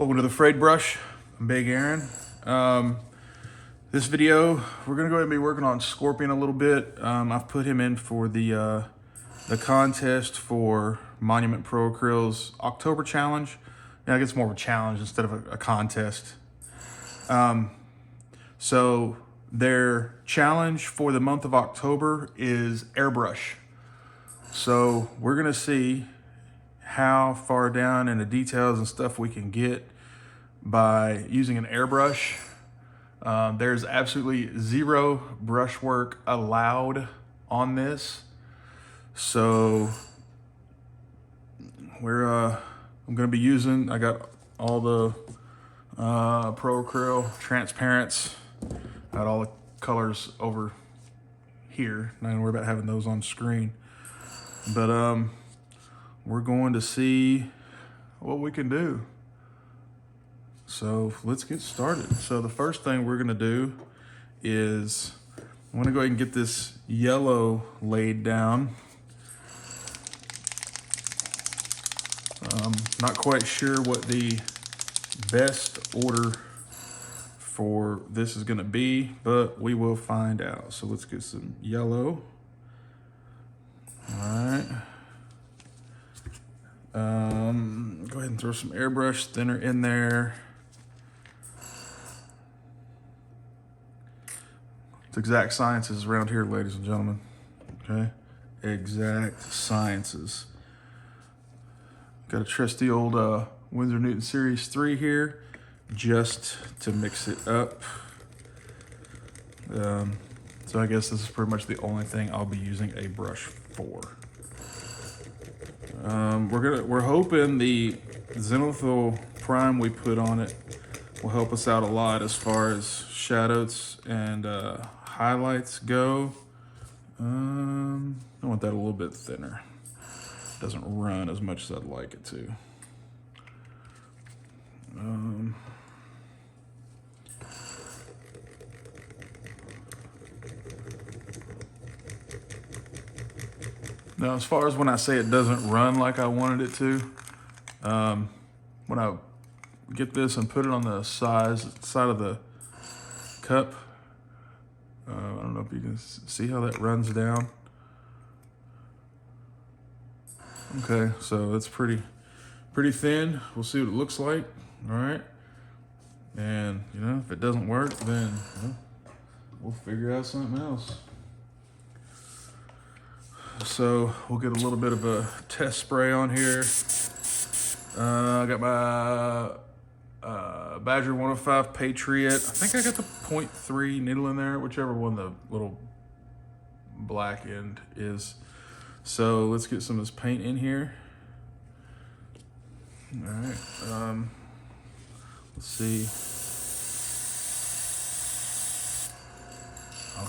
Welcome to the Frayed Brush. I'm Big Aaron. This video, we're gonna go ahead and be working on Scorpion a little bit. I've put him in for the contest for Monument Pro Acryl's October challenge. Yeah, I guess more of a challenge instead of a contest. So their challenge for the month of October is airbrush. So we're gonna see how far down in the details and stuff we can get by using an airbrush. There's absolutely zero brushwork allowed on this. So I'm gonna be using, I got all the Pro Acryl transparents, got all the colors over here. Not gonna worry about having those on screen. But we're going to see what we can do. So let's get started. So the first thing we're gonna do is I'm gonna go ahead and get this yellow laid down. Not quite sure what the best order for this is gonna be, but we will find out. So let's get some yellow. All right. Go ahead and throw some airbrush thinner in there. It's exact sciences around here, ladies and gentlemen. Okay, exact sciences. Got a trusty old Winsor Newton Series 3 here, just to mix it up. So I guess this is pretty much the only thing I'll be using a brush for. We're hoping the zenithal prime we put on it will help us out a lot as far as shadows and highlights go. I want that a little bit thinner. Doesn't run as much as I'd like it to. Now, as far as when I say it doesn't run like I wanted it to, when I get this and put it on the side of the cup, I don't know if you can see how that runs down. Okay, so it's pretty thin. We'll see what it looks like. All right, and you know, if it doesn't work, then we'll figure out something else. So we'll get a little bit of a test spray on here. I got my Badger 105 Patriot. I think I got the 0.3 needle in there, whichever one the little black end is. So let's get some of this paint in here. All right, let's see.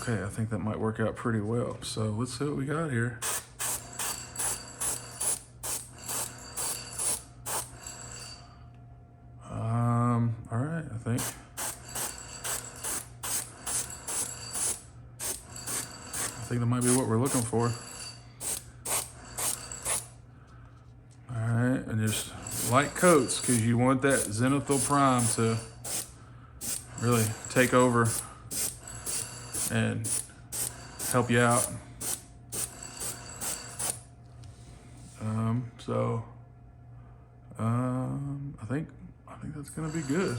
Okay, I think that might work out pretty well. So let's see what we got here. All right, I think that might be what we're looking for. All right, and just light coats, because you want that zenithal prime to really take over and help you out. I think that's gonna be good.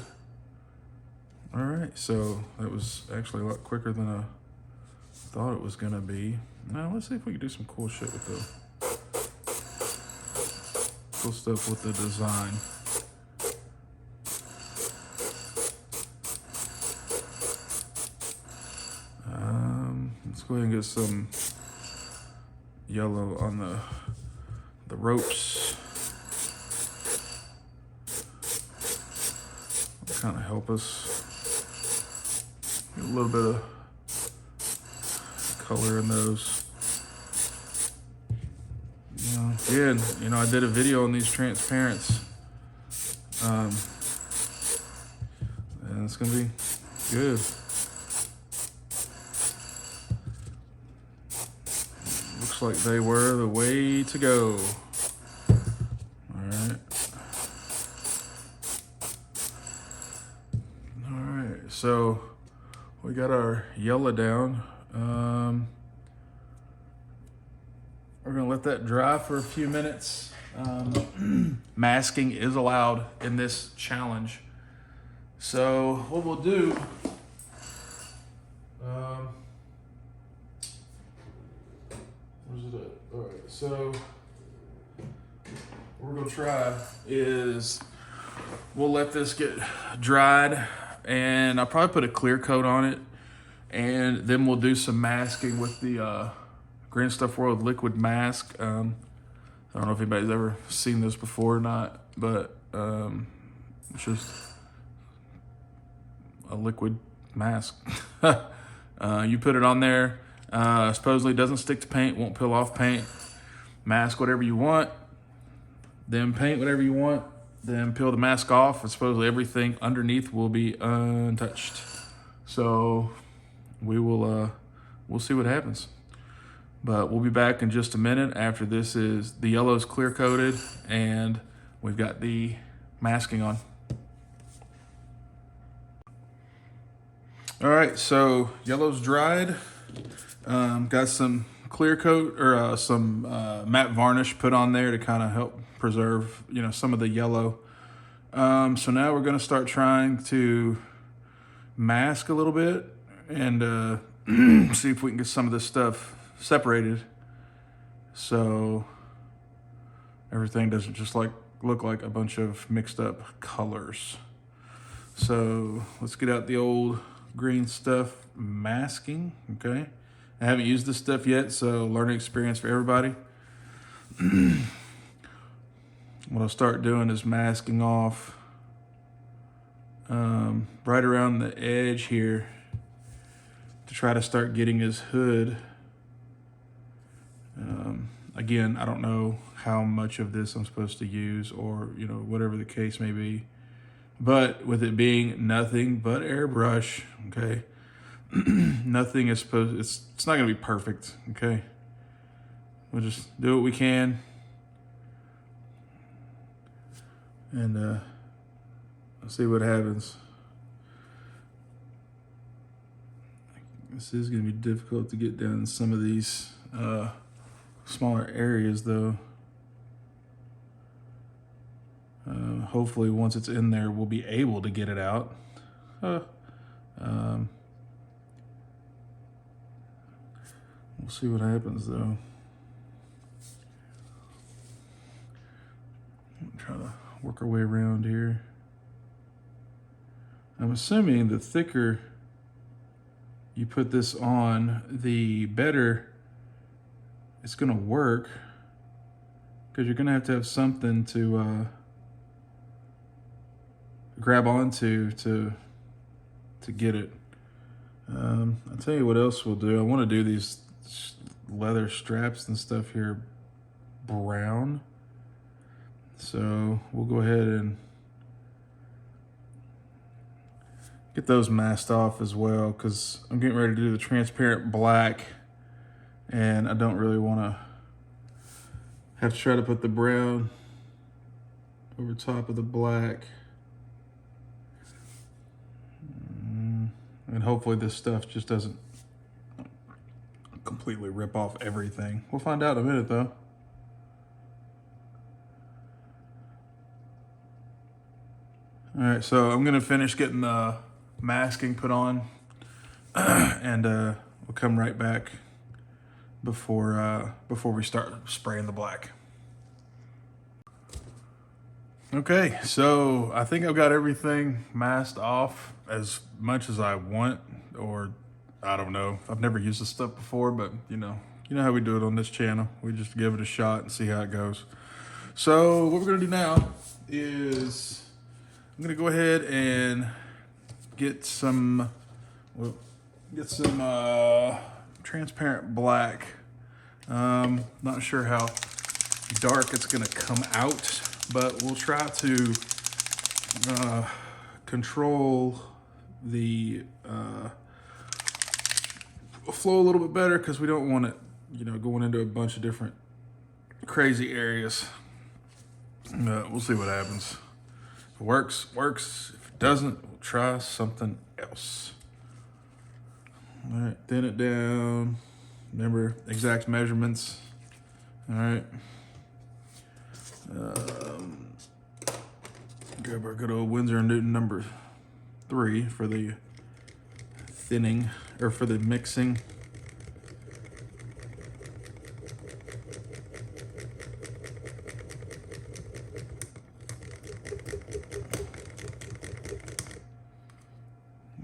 All right, so that was actually a lot quicker than I thought it was gonna be. Now let's see if we can do some cool shit with cool stuff with the design. Let's go ahead and get some yellow on the ropes. That'll kind of help us get a little bit of color in those. Again, you know, I did a video on these transparents, and it's gonna be good. Looks like they were the way to go. All right. so we got our yellow down. We're gonna let that dry for a few minutes. Masking is allowed in this challenge. So what we'll do, where's it at? All right, so what we're gonna try is we'll let this get dried, and I'll probably put a clear coat on it, and then we'll do some masking with the Green Stuff World Liquid Mask. I don't know if anybody's ever seen this before or not, but it's just a liquid mask. You put it on there. Supposedly doesn't stick to paint, won't peel off paint. Mask whatever you want, then paint whatever you want, then peel the mask off, and supposedly everything underneath will be untouched. So we'll see what happens. But we'll be back in just a minute after this is, the yellow's clear coated and we've got the masking on. All right, so yellow's dried. Got some clear coat or some matte varnish put on there to kind of help preserve, some of the yellow. So now we're gonna start trying to mask a little bit and see if we can get some of this stuff separated so everything doesn't just look like a bunch of mixed up colors. So let's get out the old Green Stuff masking. Okay, I haven't used this stuff yet, so learning experience for everybody. What I'll start doing is masking off right around the edge here to try to start getting his hood. Again, I don't know how much of this I'm supposed to use, or whatever the case may be, but with it being nothing but airbrush, okay, nothing is supposed, it's not gonna be perfect, okay. We'll just do what we can, and we'll see what happens. This is gonna be difficult to get down in some of these smaller areas though. Hopefully once it's in there, we'll be able to get it out. We'll see what happens though. Try to work our way around here. I'm assuming the thicker you put this on, the better it's gonna work, because you're gonna have something to grab onto to get it. I'll tell you what else we'll do. I want to do these leather straps and stuff here brown, so we'll go ahead and get those masked off as well, because I'm getting ready to do the transparent black, and I don't really want to have to try to put the brown over top of the black. And hopefully this stuff just doesn't completely rip off everything. We'll find out in a minute though. All right, so I'm gonna finish getting the masking put on and we'll come right back before we start spraying the black. Okay, so I think I've got everything masked off as much as I want, or I don't know. I've never used this stuff before, but you know how we do it on this channel. We just give it a shot and see how it goes. So what we're gonna do now is I'm gonna go ahead and get some transparent black. Not sure how dark it's gonna come out, but we'll try to control the flow a little bit better, because we don't want it, going into a bunch of different crazy areas. We'll see what happens. If it works, works. If it doesn't, we'll try something else. All right, thin it down. Remember, exact measurements. All right. Grab our good old Winsor & Newton number 3 for the thinning, or for the mixing.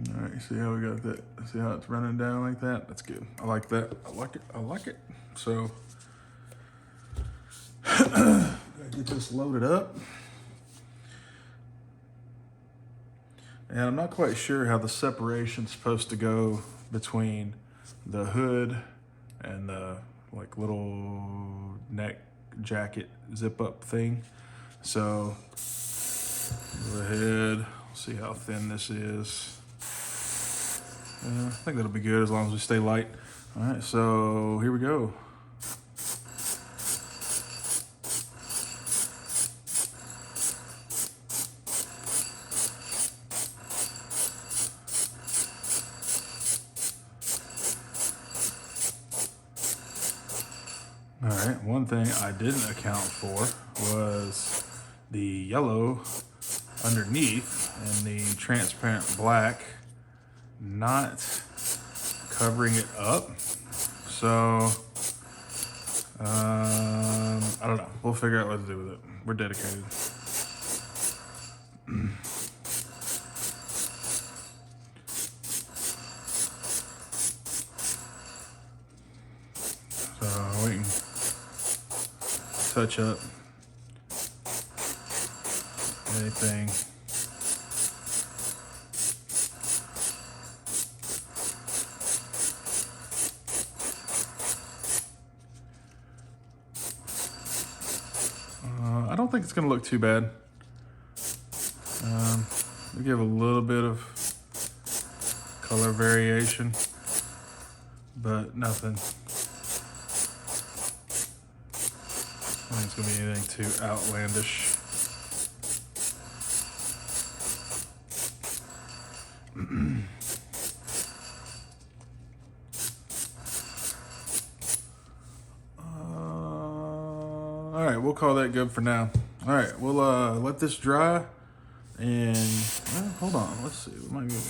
All right, see how we got that? See how it's running down like that? That's good. I like that. I like it. I like it. So, gotta get this loaded up. And I'm not quite sure how the separation's supposed to go between the hood and the like little neck jacket zip up thing. So go ahead, see how thin this is. I think that'll be good as long as we stay light. All right, so here we go. All right, one thing I didn't account for was the yellow underneath and the transparent black not covering it up. So, I don't know. We'll figure out what to do with it. We're dedicated. So we can touch up anything. I don't think it's gonna look too bad. We give a little bit of color variation, but nothing. I don't think it's gonna be anything too outlandish. All right, we'll call that good for now. All right, we'll let this dry, and hold on. Let's see. We might be able to...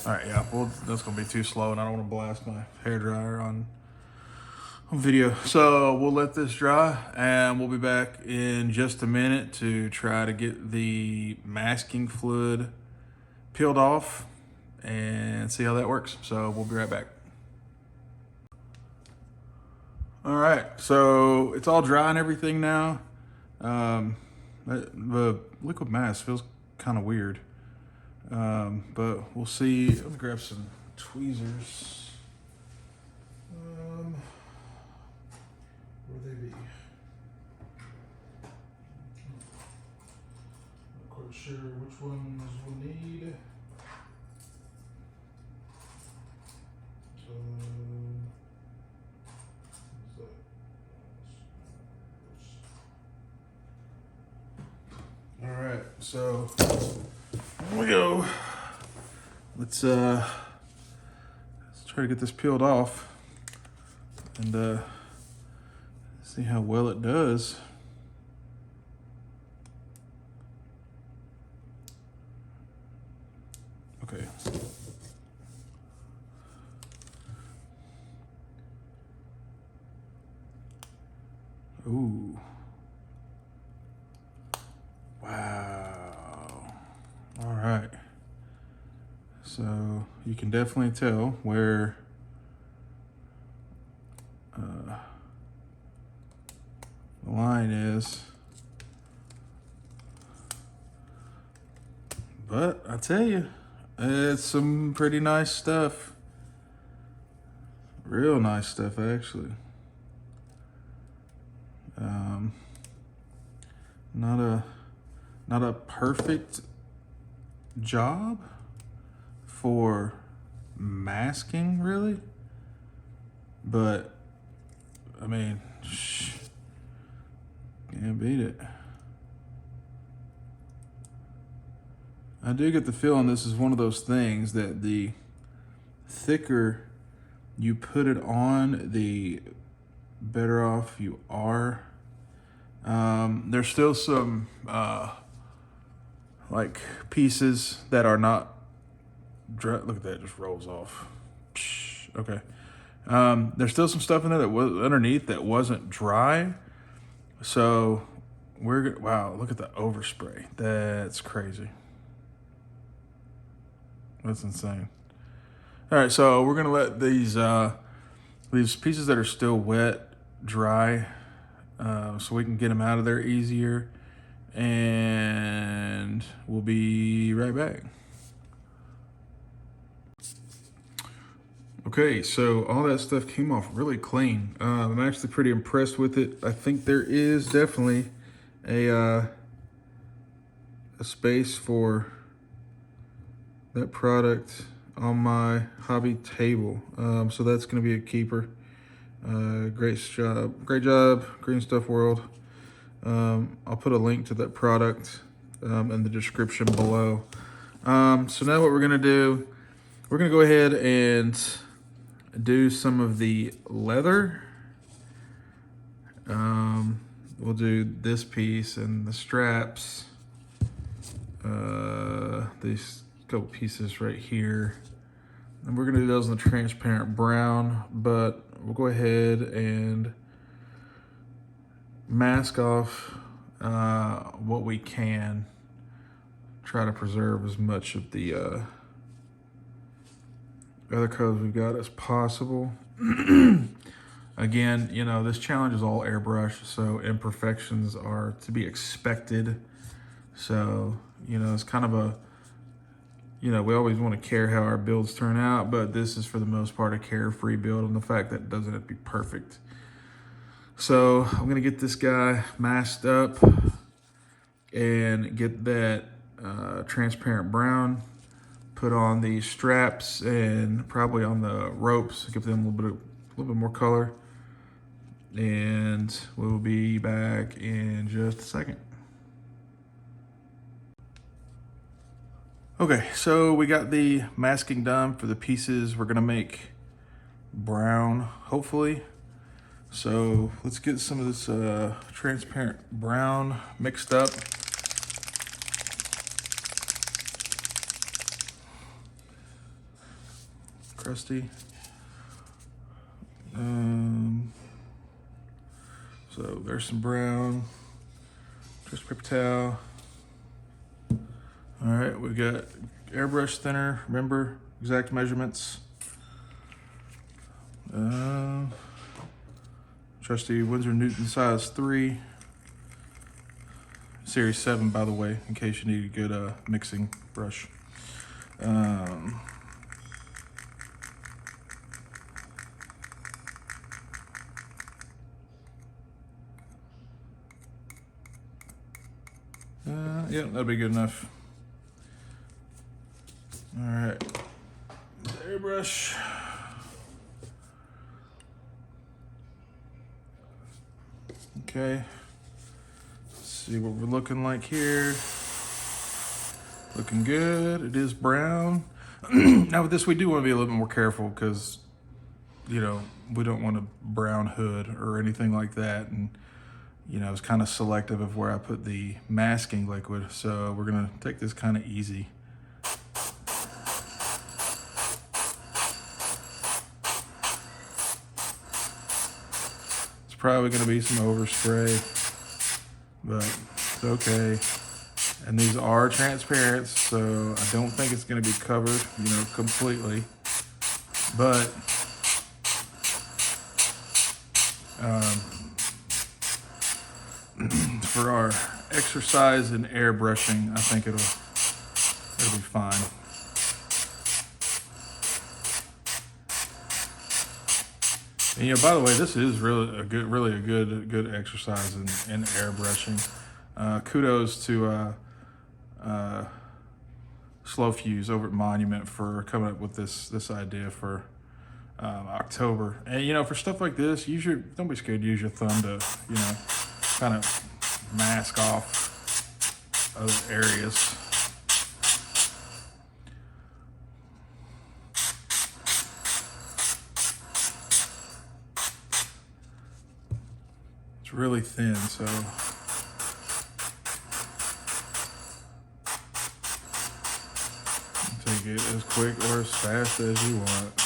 All right, yeah. Well, that's gonna be too slow, and I don't want to blast my hairdryer on video. So we'll let this dry, and we'll be back in just a minute to try to get the masking fluid peeled off and see how that works. So we'll be right back. All right, so it's all dry and everything now. The liquid mask feels kind of weird, but we'll see. Let me grab some tweezers. Where they be? Not quite sure which ones we'll need. All right, so here we go. Let's try to get this peeled off and see how well it does. Okay. Ooh. Wow. All right. So you can definitely tell where the line is. But I tell you, it's some pretty nice stuff. Real nice stuff, actually. Not a perfect job for masking, really, but I mean, Can't beat it. I do get the feeling this is one of those things that the thicker you put it on, the better off you are. There's still some like pieces that are not dry. Look at that, it just rolls off. Okay. There's still some stuff in there that was underneath that wasn't dry. So wow, look at the overspray. That's crazy. That's insane. All right, so we're gonna let these pieces that are still wet dry, so we can get them out of there easier, and we'll be right back. Okay, so all that stuff came off really clean. I'm actually pretty impressed with it. I think there is definitely a space for that product on my hobby table. So that's gonna be a keeper. Great job, Green Stuff World. I'll put a link to that product in the description below. So now what we're gonna do, we're gonna go ahead and do some of the leather. We'll do this piece and the straps. These couple pieces right here. And we're gonna do those in the transparent brown, but we'll go ahead and mask off what we can. Try to preserve as much of the other colors we've got as possible. Again, you know, this challenge is all airbrush, so imperfections are to be expected. So, you know, it's kind of a, you know, we always want to care how our builds turn out, but this is for the most part a carefree build, and the fact that it doesn't have to be perfect. So I'm gonna get this guy masked up and get that transparent brown, put on the straps and probably on the ropes, give them a little bit more color, and we'll be back in just a second. Okay, so we got the masking done for the pieces we're gonna make brown, hopefully. So let's get some of this transparent brown mixed up. Crusty. So there's some brown, just paper towel. All right, we got airbrush thinner, remember, exact measurements. Trusty Winsor Newton size 3. Series 7, by the way, in case you need a good mixing brush. Yeah, that'll be good enough. All right, the airbrush. Okay, let's see what we're looking like here. Looking good. It is brown. Now with this, we do want to be a little bit more careful because, you know, we don't want a brown hood or anything like that. And, you know, it's kind of selective of where I put the masking liquid. So we're gonna take this kind of easy. It's probably gonna be some overspray, but it's okay. And these are transparent, so I don't think it's gonna be covered, you know, completely. But for our exercise in airbrushing, I think it'll be fine. And, you know, by the way, this is really a good exercise in airbrushing. Kudos to Slow Fuse over at Monument for coming up with this idea for October. And, you know, for stuff like this, don't be scared to use your thumb to, you know, kind of mask off those areas. It's really thin, so take it as quick or as fast as you want.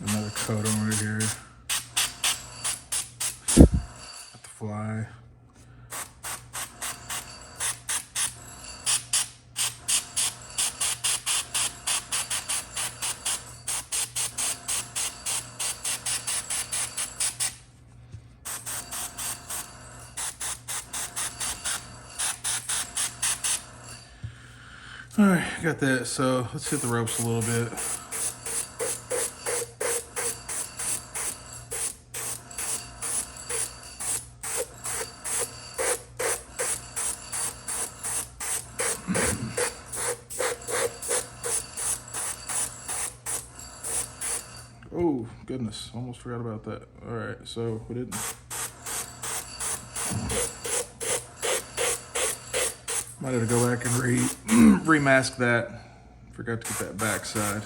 Another coat over here. Got the fly. All right, got that. So let's hit the ropes a little bit. Oh, goodness, almost forgot about that. All right, so we didn't. Might have to go back and remask that. Forgot to get that back side.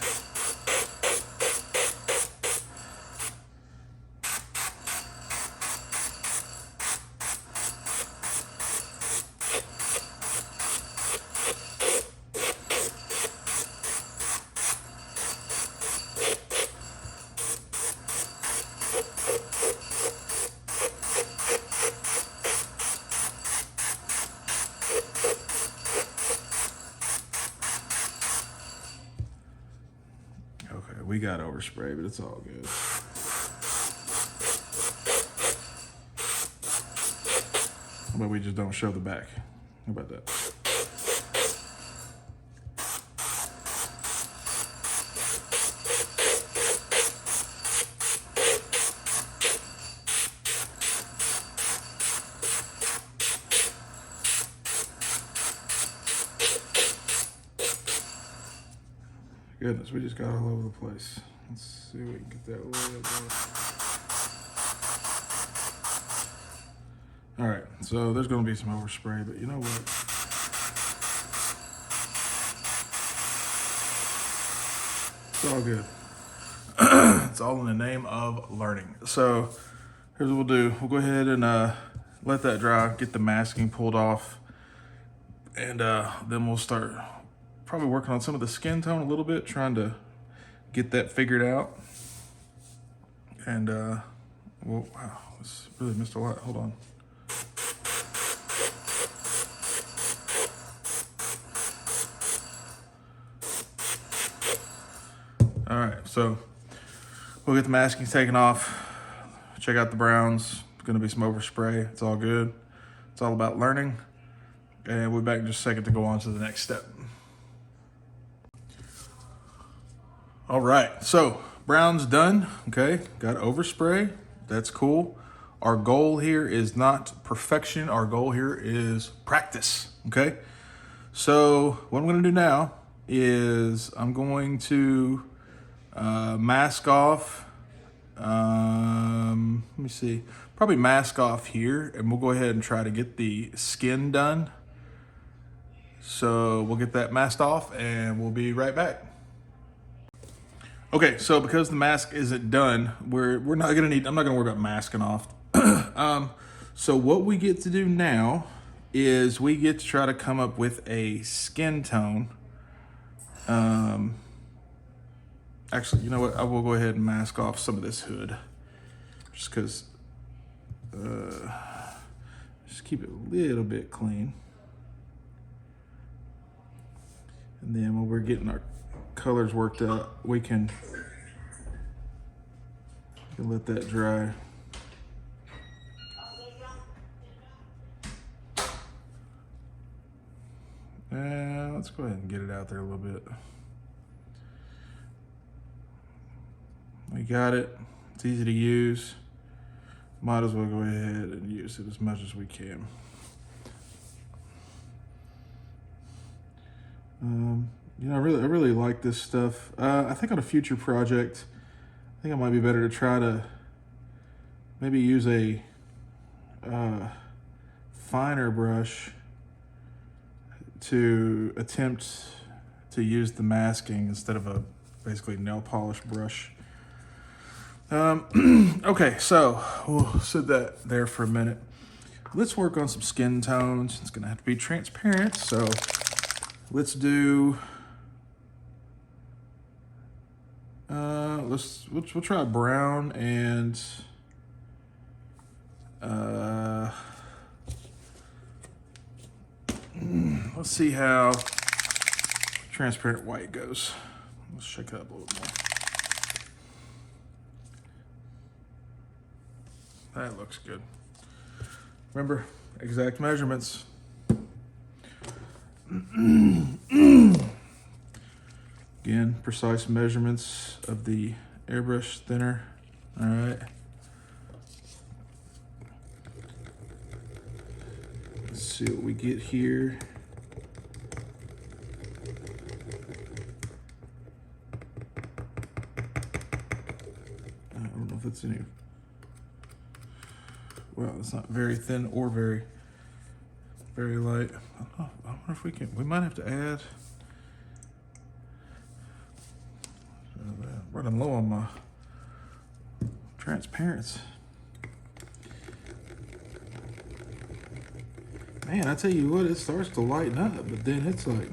Okay, we got overspray, but it's all good. But we just don't show the back. How about that? Goodness, we just got all over the place. Let's see if we can get that a little bit more. All right, so there's gonna be some overspray, but you know what? It's all good. It's all in the name of learning. So here's what we'll do. We'll go ahead and let that dry, get the masking pulled off, and then we'll start probably working on some of the skin tone a little bit, trying to get that figured out. And well, wow, this really missed a lot. Hold on. All right, so we'll get the masking taken off. Check out the browns. It's gonna be some overspray. It's all good. It's all about learning. And we'll be back in just a second to go on to the next step. All right, so brown's done, okay? Got overspray, that's cool. Our goal here is not perfection, our goal here is practice, okay? So what I'm gonna do now is I'm going to mask off, let me see, probably mask off here, and we'll go ahead and try to get the skin done. So we'll get that masked off and we'll be right back. Okay, so because the mask isn't done, we're not gonna need, I'm not gonna worry about masking off. So what we get to do now is we get to try to come up with a skin tone. Actually, you know what? I will go ahead and mask off some of this hood, just because. Just keep it a little bit clean, and then when we're getting our colors worked out, we can Gonna let that dry. And let's go ahead and get it out there a little bit. We got it. It's easy to use. Might as well go ahead and use it as much as we can. You know, I really like this stuff. I think on a future project, I think it might be better to try to maybe use a finer brush to attempt to use the masking instead of a basically nail polish brush. Okay, so we'll sit that there for a minute. Let's work on some skin tones. It's gonna have to be transparent, so let's do, we'll try brown and let's see how transparent white goes. Let's shake it up a little more. That looks good. Remember, exact measurements. Again, precise measurements of the airbrush thinner. All right. Let's see what we get here. I don't know if it's any. Well, it's not very thin or very light. I wonder if we can. We might have to add. Running low on my transparency. Man, I tell you what, it starts to lighten up, but then it's like,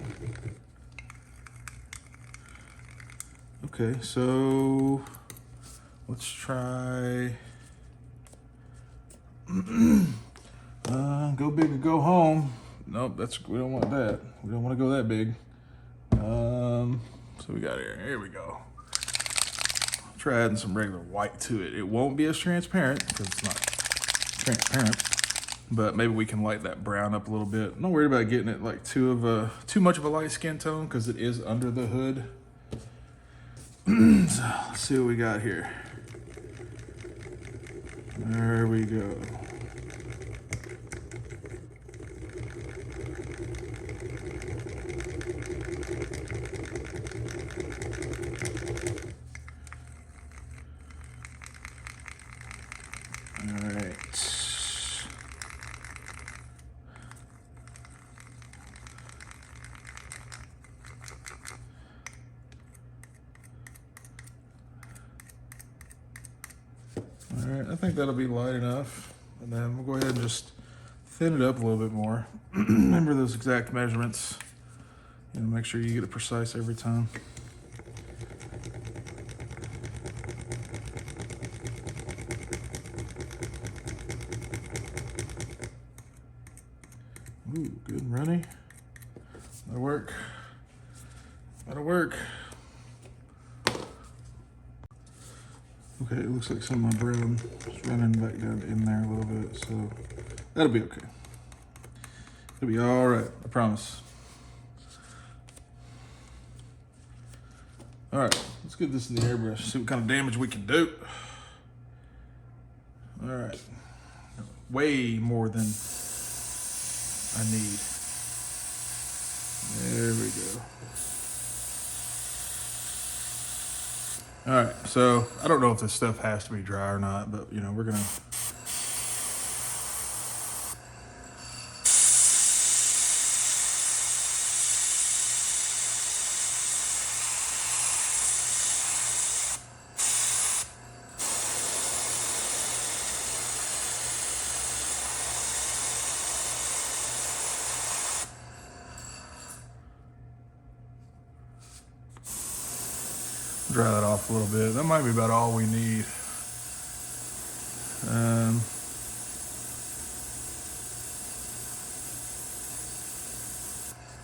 okay, so let's try go big or go home. Nope, we don't want that. We don't want to go that big. So we got here we go. Try adding some regular white to it. It won't be as transparent because it's not transparent, but maybe we can light that brown up a little bit. I'm not worried about getting it like too much of a light skin tone because it is under the hood. So let's see what we got here. There we go. All right. All right, I think that'll be light enough. And then we'll go ahead and just thin it up a little bit more. Remember those exact measurements. You know, make sure you get it precise every time. Ooh, good and runny. That'll work. That'll work. Okay, it looks like some of my brown is running back down in there a little bit, so that'll be okay. It'll be all right, I promise. All right, let's get this in the airbrush, see what kind of damage we can do. All right, way more than I need. There we go. All right, so I don't know if this stuff has to be dry or not, but you know, we're gonna. Dry that off a little bit. That might be about all we need.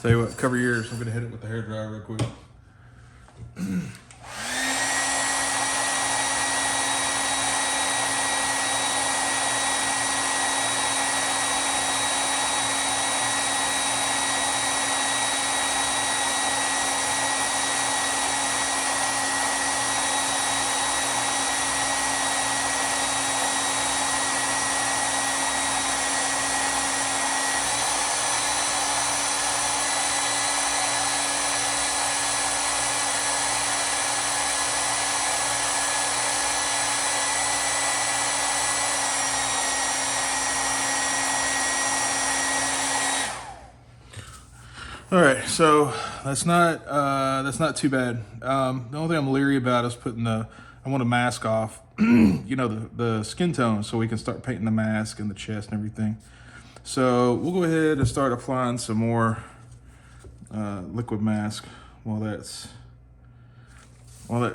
Tell you what, cover your ears. I'm gonna hit it with the hairdryer real quick. All right, so that's not too bad. The only thing I'm leery about is putting I want to mask off, you know, the skin tone, so we can start painting the mask and the chest and everything. So we'll go ahead and start applying some more liquid mask while that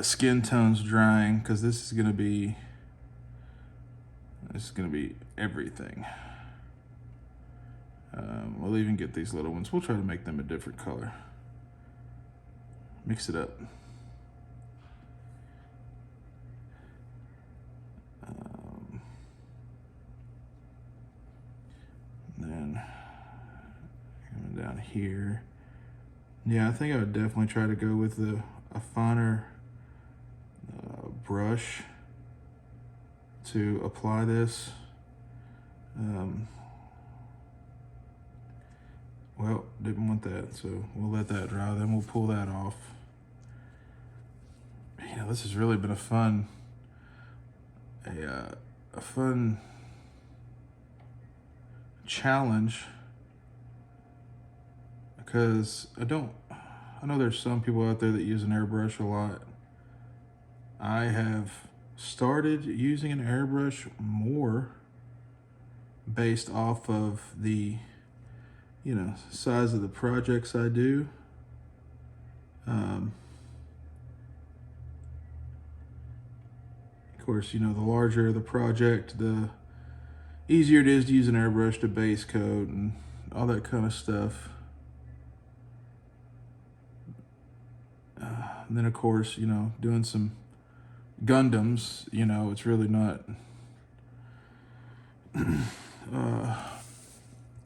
skin tone's drying, because this is gonna be everything. We'll even get these little ones. We'll try to make them a different color. Mix it up. Then coming down here. Yeah, I think I would definitely try to go with a finer brush to apply this. Well, didn't want that, so we'll let that dry, then we'll pull that off. You know, this has really been a fun challenge, because I know there's some people out there that use an airbrush a lot. I have started using an airbrush more based off of the, you know, size of the projects I do. Of course, you know, the larger the project, the easier it is to use an airbrush to base coat and all that kind of stuff. And then of course, you know, doing some Gundams, you know, it's really not, you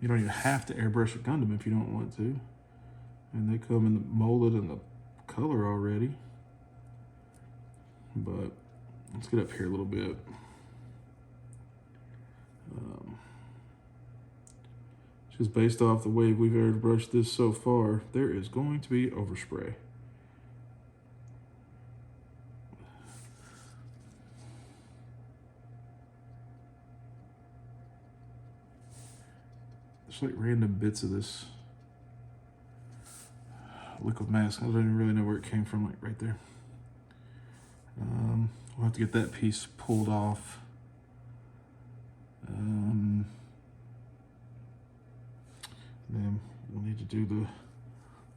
don't even have to airbrush a Gundam if you don't want to. And they come in the molded in the color already. But let's get up here a little bit. Just based off the way we've airbrushed this so far, there is going to be overspray. There's like random bits of this liquid mask. I don't even really know where it came from, like right there. We'll have to get that piece pulled off. Then we'll need to do the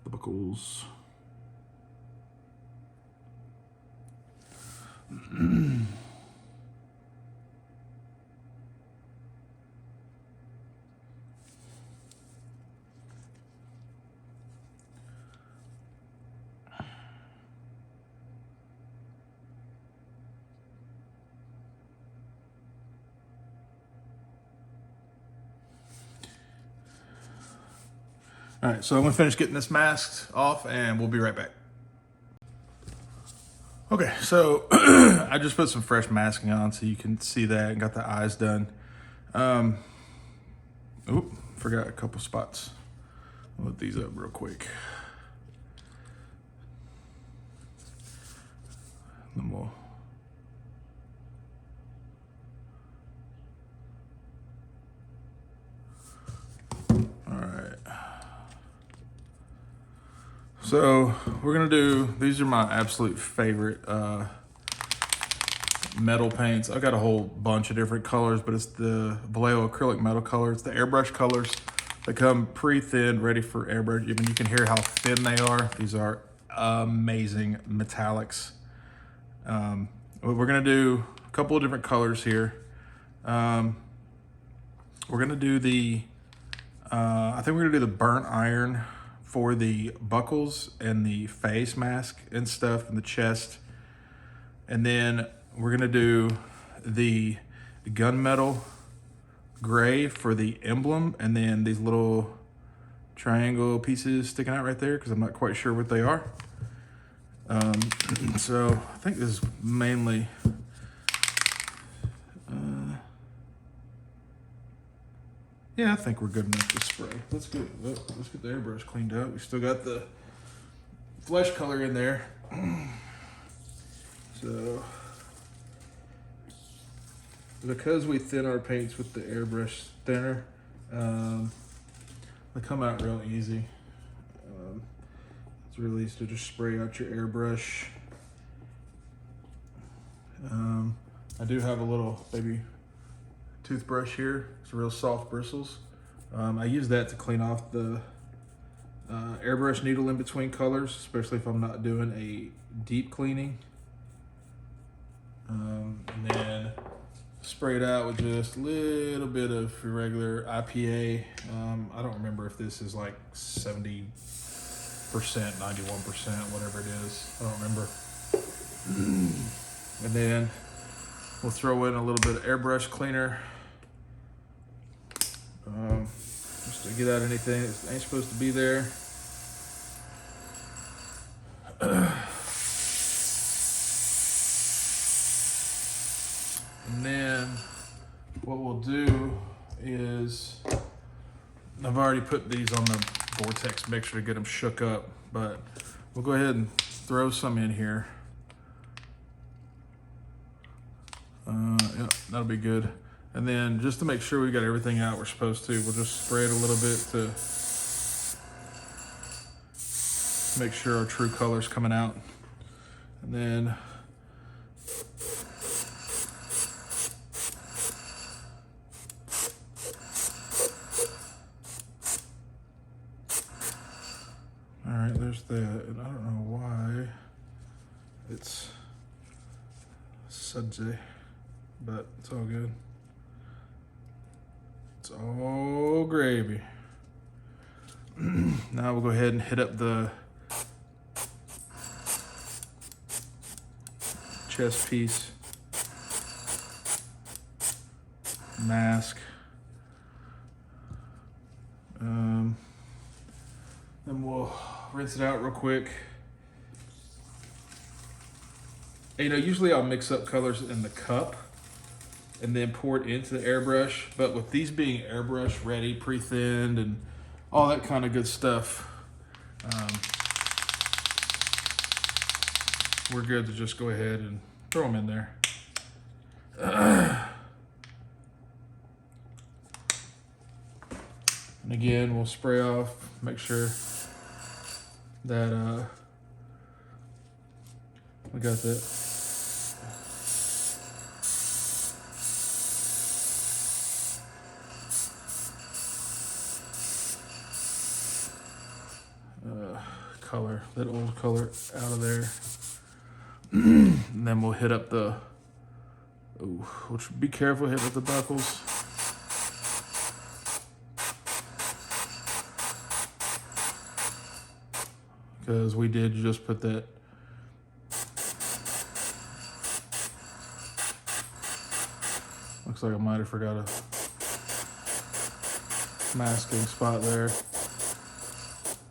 buckles. All right, so I'm gonna finish getting this mask off and we'll be right back. Okay, so I just put some fresh masking on so you can see that and got the eyes done. Forgot a couple spots. I'll look these up real quick. Then we'll So we're gonna do, these are my absolute favorite metal paints. I've got a whole bunch of different colors, but it's the Vallejo acrylic metal color. It's the airbrush colors. They come pre-thinned, ready for airbrush. I mean, you can hear how thin they are. These are amazing metallics. We're gonna do a couple of different colors here. We're gonna do the, I think we're gonna do the burnt iron for the buckles and the face mask and stuff and the chest. And then we're gonna do the gunmetal gray for the emblem, and then these little triangle pieces sticking out right there because I'm not quite sure what they are. So I think this is mainly yeah, I think we're good enough to spray. Let's get the airbrush cleaned up. We still got the flesh color in there. So, because we thin our paints with the airbrush thinner, they come out real easy. It's really easy to just spray out your airbrush. I do have a little baby toothbrush here. It's real soft bristles. I use that to clean off the airbrush needle in between colors, especially if I'm not doing a deep cleaning. And then spray it out with just a little bit of regular IPA. I don't remember if this is like 70%, 91%, whatever it is. I don't remember. And then we'll throw in a little bit of airbrush cleaner. Just to get out anything that ain't supposed to be there. And then what we'll do is, I've already put these on the vortex mixer to get them shook up, but we'll go ahead and throw some in here. Yeah, that'll be good. And then just to make sure we got everything out we're supposed to, we'll just spray it a little bit to make sure our true color's coming out. And then all right, there's that. And I don't know why it's sudsy, but it's all good. It's all gravy. Now we'll go ahead and hit up the chest piece mask. Then we'll rinse it out real quick. You know, usually I'll mix up colors in the cup and then pour it into the airbrush. But with these being airbrush ready, pre-thinned, and all that kind of good stuff, we're good to just go ahead and throw them in there. And again, we'll spray off, make sure that we got that. Color, that old color out of there. And then we'll hit up the, which be careful, hit with the buckles. Because we did just put that looks like I might have forgot a masking spot there.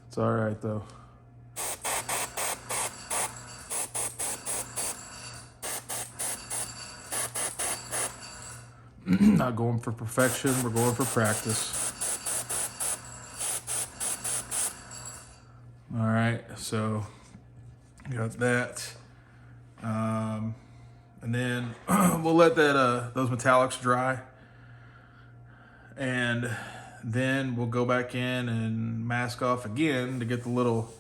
It's all right though. Not going for perfection, we're going for practice. All right, so got that. And then we'll let that those metallics dry. And then we'll go back in and mask off again to get the little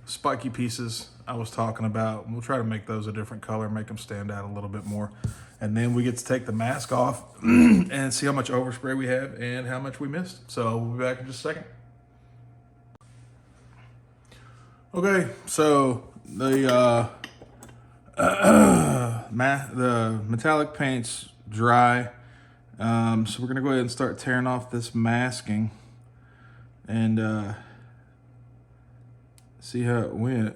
spiky pieces I was talking about. We'll try to make those a different color, make them stand out a little bit more. And then we get to take the mask off and see how much overspray we have and how much we missed. So we'll be back in just a second. Okay, so the metallic paint's dry. So we're gonna go ahead and start tearing off this masking and see how it went.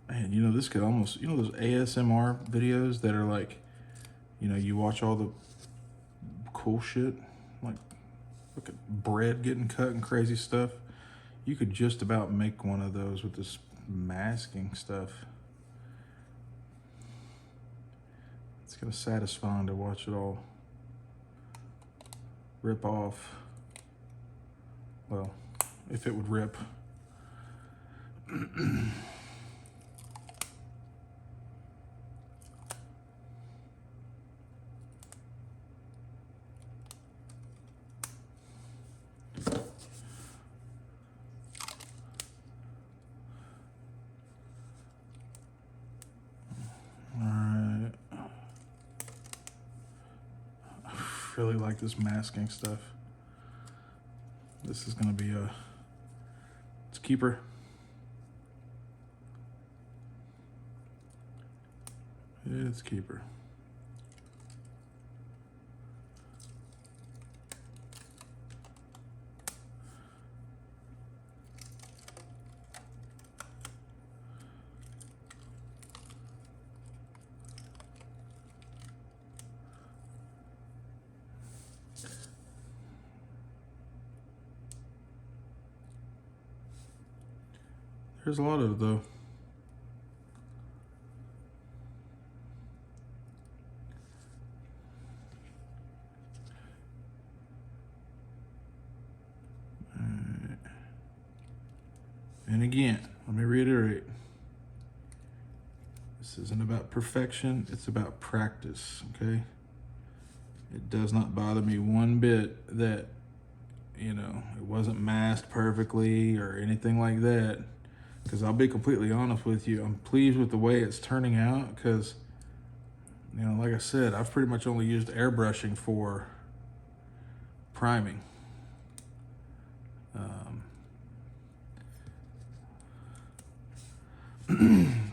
Man, you know, this could almost, you know, those ASMR videos that are like, you know, you watch all the cool shit, like look at bread getting cut and crazy stuff. You could just about make one of those with this masking stuff. It's kind of satisfying to watch it all rip off. Well, if it would rip. really like this masking stuff. This is gonna be it's a keeper. It's a keeper. There's a lot of it though. And again, let me reiterate. This isn't about perfection, it's about practice, okay? It does not bother me one bit that, you know, it wasn't masked perfectly or anything like that. Because I'll be completely honest with you, I'm pleased with the way it's turning out because, you know, like I said, I've pretty much only used airbrushing for priming.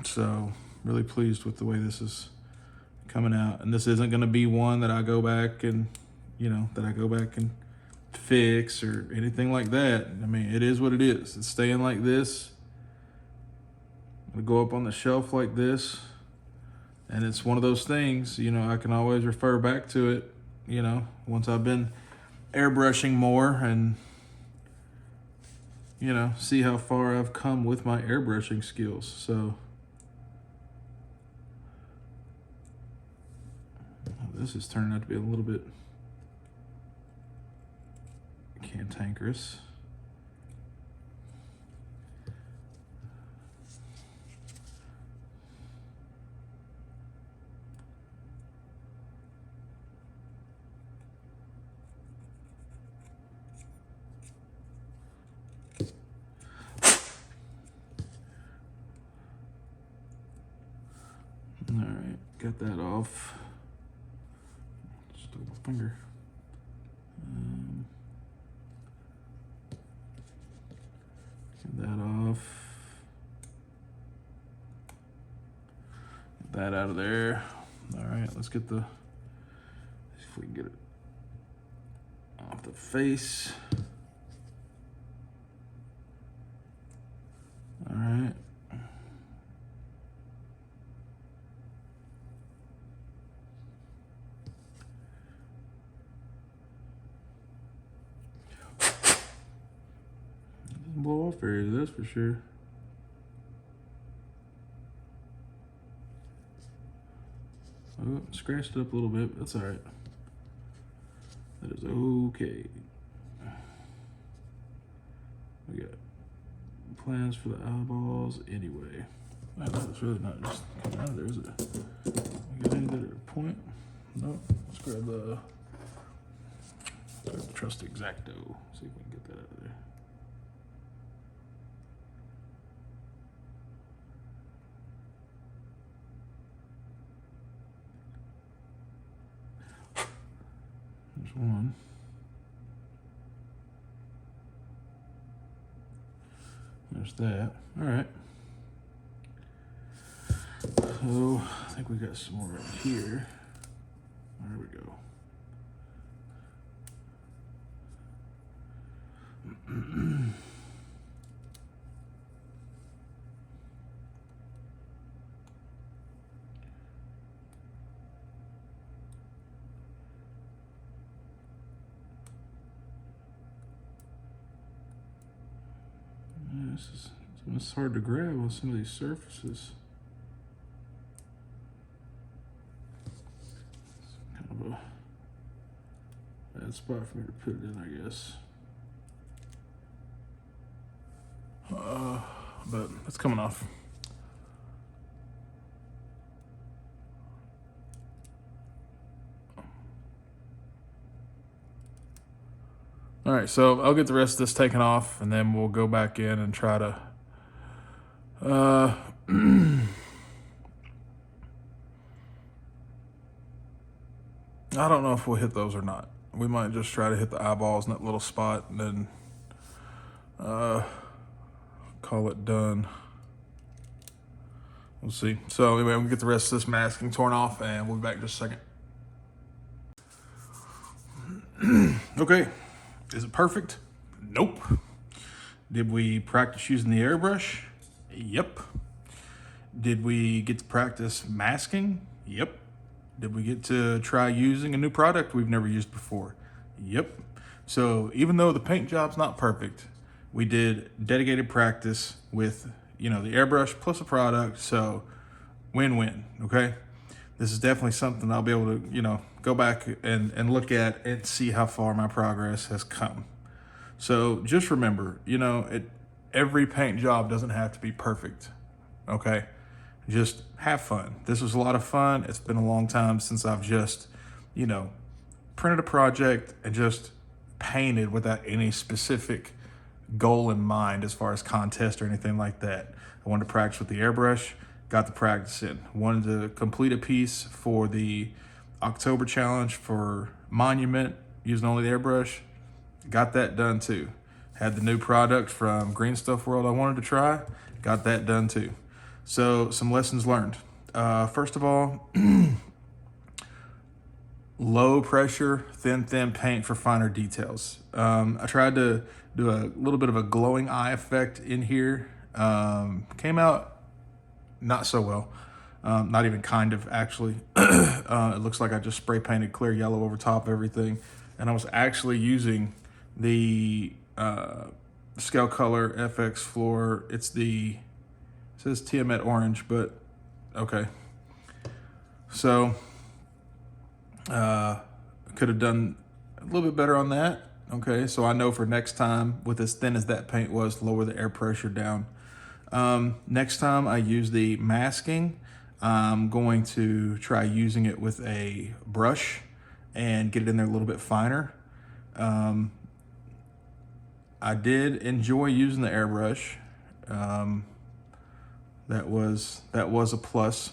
So really pleased with the way this is coming out. And this isn't gonna be one that I go back and, you know, fix or anything like that. I mean, it is what it is. It's staying like this. It'll go up on the shelf like this. And it's one of those things, you know, I can always refer back to it, you know, once I've been airbrushing more and, you know, see how far I've come with my airbrushing skills. So this is turning out to be a little bit cantankerous. All right, got that off. Just a little finger. Get that off. Get that out of there. All right, let's get the, see if we can get it off the face. All right. Blow off areas, that's for sure. Oh, scratched it up a little bit, but that's all right. That is okay. We got plans for the eyeballs anyway. I know it's really not just coming out of there, is it? We got any that are point? No. Let's grab the trusty X-Acto. See if we can get that out of there. There's one. There's that. All right. So I think we got some more right here. There we go. It's hard to grab on some of these surfaces. It's kind of a bad spot for me to put it in, I guess. But it's coming off. All right, so I'll get the rest of this taken off and then we'll go back in and try to I don't know if we'll hit those or not. we might just try to hit the eyeballs in that little spot and then call it done. We'll see. So anyway, we'll get the rest of this masking torn off and we'll be back in just a second. Okay, is it perfect? Nope. Did we practice using the airbrush? Yep. Did we get to practice masking? Yep. Did we get to try using a new product we've never used before? Yep. So even though the paint job's not perfect, we did dedicated practice with, the airbrush plus a product. So win-win, okay? This is definitely something I'll be able to, go back and look at and see how far my progress has come. So just remember, every paint job doesn't have to be perfect, okay? Just have fun. This was a lot of fun. It's been a long time since I've just, printed a project and just painted without any specific goal in mind as far as contest or anything like that. I wanted to practice with the airbrush, got the practice in. Wanted to complete a piece for the October challenge for Monument using only the airbrush, got that done too. Had the new product from Green Stuff World I wanted to try, got that done too. So some lessons learned. First of all, low pressure, thin paint for finer details. I tried to do a little bit of a glowing eye effect in here. Came out not so well. Not even kind of, actually. It looks like I just spray painted clear yellow over top of everything. And I was actually using the Scale Color FX Floor. It says Tiamat Orange, but okay. So, could have done a little bit better on that. Okay, so I know for next time, with as thin as that paint was, lower the air pressure down. Next time I use the masking, I'm going to try using it with a brush and get it in there a little bit finer. I did enjoy using the airbrush. That was a plus,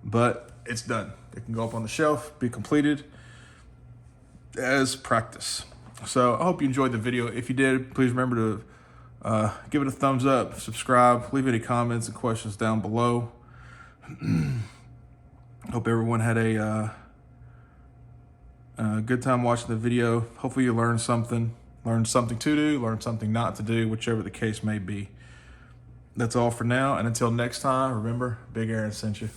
but it's done. It can go up on the shelf, be completed as practice. So I hope you enjoyed the video. If you did, please remember to give it a thumbs up, subscribe, leave any comments and questions down below. Hope everyone had a good time watching the video. Hopefully you learned something to do, learned something not to do, whichever the case may be. That's all for now, and until next time, remember, Big Aaron sent you.